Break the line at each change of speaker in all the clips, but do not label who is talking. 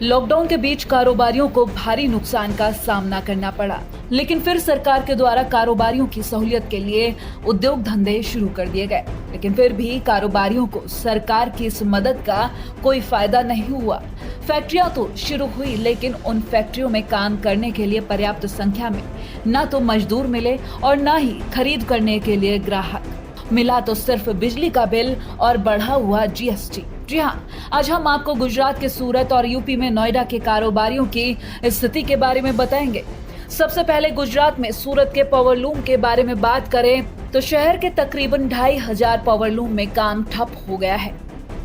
Lockdown के बीच कारोबारियों को भारी नुकसान का सामना करना पड़ा, लेकिन फिर सरकार के द्वारा कारोबारियों की सहूलियत के लिए उद्योग धंधे शुरू कर दिए गए। लेकिन फिर भी कारोबारियों को सरकार की इस मदद का कोई फायदा नहीं हुआ। फैक्ट्रियां तो शुरू हुई, लेकिन उन फैक्ट्रियों में काम करने के लिए पर्याप्त संख्या में न तो मजदूर मिले और न ही खरीद करने के लिए ग्राहक। मिला तो सिर्फ बिजली का बिल और बढ़ा हुआ जीएसटी। जी हाँ, आज हम आपको गुजरात के सूरत और यूपी में नोएडा के कारोबारियों की स्थिति के बारे में बताएंगे। सबसे पहले गुजरात में सूरत के पावरलूम के बारे में बात करें तो शहर के तकरीबन 2500 पावरलूम में काम ठप हो गया है।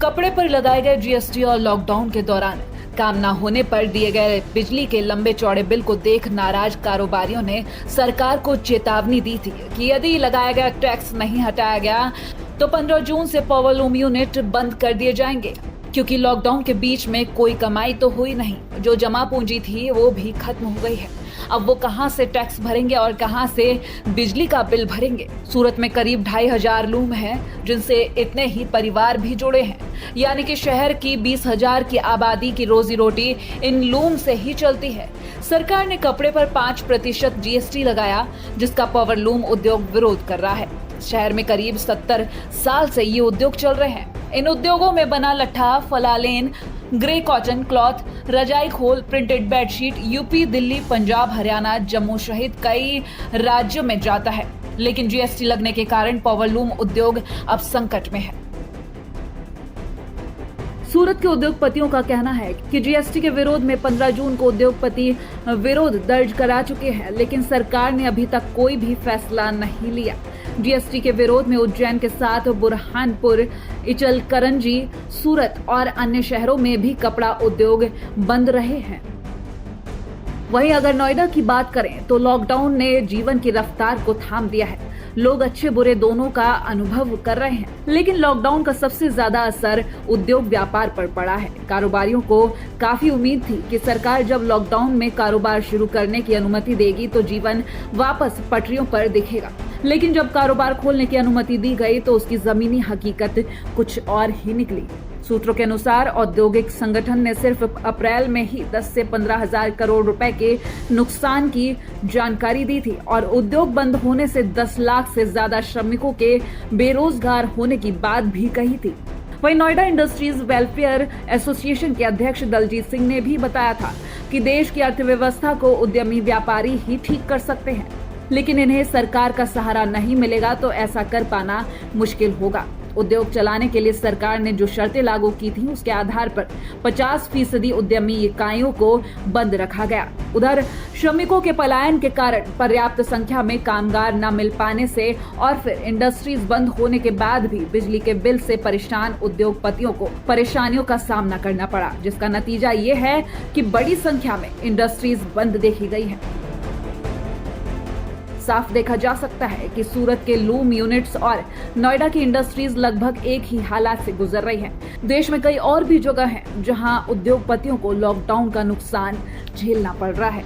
कपड़े पर लगाए गए जीएसटी और लॉकडाउन के दौरान काम न होने पर दिए गए बिजली के लंबे चौड़े बिल को देख नाराज कारोबारियों ने सरकार को चेतावनी दी थी कि यदि लगाया गया टैक्स नहीं हटाया गया तो 15 जून से पावरलूम यूनिट बंद कर दिए जाएंगे। क्योंकि लॉकडाउन के बीच में कोई कमाई तो हुई नहीं, जो जमा पूंजी थी वो भी खत्म हो गई है। अब वो कहां से टैक्स भरेंगे और कहां से बिजली का बिल भरेंगे। सूरत में करीब 2500 लूम हैं, जिनसे इतने ही परिवार भी जुड़े हैं, यानी कि शहर की 20,000 की आबादी की रोजी रोटी इन लूम से ही चलती है। सरकार ने कपड़े पर 5% जीएसटी लगाया, जिसका पावरलूम उद्योग विरोध कर रहा है। शहर में करीब 70 साल से ये उद्योग चल रहे हैं। इन उद्योगों में बना लट्ठा, फलालेन, ग्रे कॉटन क्लॉथ, रजाई खोल, printed bedsheet UP, Delhi, Punjab, Haryana, Jammu सहित कई राज्यों में जाता है। लेकिन जीएसटी लगने के कारण पावरलूम उद्योग अब संकट में है। सूरत के उद्योगपतियों का कहना है कि जीएसटी के विरोध में 15 जून को उद्योगपति विरोध दर्ज करा चुके हैं, लेकिन सरकार ने अभी तक कोई भी फैसला नहीं लिया। जीएसटी के विरोध में उज्जैन के साथ बुरहानपुर, इचलकरंजी, सूरत और अन्य शहरों में भी कपड़ा उद्योग बंद रहे हैं। वहीं अगर नोएडा की बात करें तो लॉकडाउन ने जीवन की रफ्तार को थाम दिया है। लोग अच्छे बुरे दोनों का अनुभव कर रहे हैं, लेकिन लॉकडाउन का सबसे ज्यादा असर उद्योग व्यापार पर पड़ा है। कारोबारियों को काफी उम्मीद थी कि सरकार जब लॉकडाउन में कारोबार शुरू करने की अनुमति देगी तो जीवन वापस पटरियों पर दिखेगा। लेकिन जब कारोबार खोलने की अनुमति दी गई तो उसकी जमीनी हकीकत कुछ और ही निकली। सूत्रों के अनुसार औद्योगिक संगठन ने सिर्फ अप्रैल में ही 10 से 15 हजार करोड़ रुपए के नुकसान की जानकारी दी थी और उद्योग बंद होने से 10 लाख से ज्यादा श्रमिकों के बेरोजगार होने की बात भी कही थी। वहीं नोएडा इंडस्ट्रीज वेलफेयर एसोसिएशन के अध्यक्ष दलजीत सिंह ने भी बताया था कि देश की अर्थव्यवस्था को उद्यमी व्यापारी ही ठीक कर सकते हैं, लेकिन इन्हें सरकार का सहारा नहीं मिलेगा तो ऐसा कर पाना मुश्किल होगा। उद्योग चलाने के लिए सरकार ने जो शर्तें लागू की थी उसके आधार पर 50% उद्यमी इकाइयों को बंद रखा गया। उधर श्रमिकों के पलायन के कारण पर्याप्त संख्या में कामगार न मिल पाने से और फिर इंडस्ट्रीज बंद होने के बाद भी बिजली के बिल से परेशान उद्योगपतियों को परेशानियों का सामना करना पड़ा, जिसका नतीजा ये है कि बड़ी संख्या में इंडस्ट्रीज बंद देखी गई है। साफ देखा जा सकता है कि सूरत के लूम यूनिट्स और नोएडा की इंडस्ट्रीज लगभग एक ही हालात से गुजर रही हैं। देश में कई और भी जगह हैं जहां उद्योगपतियों को लॉकडाउन का नुकसान झेलना पड़ रहा है।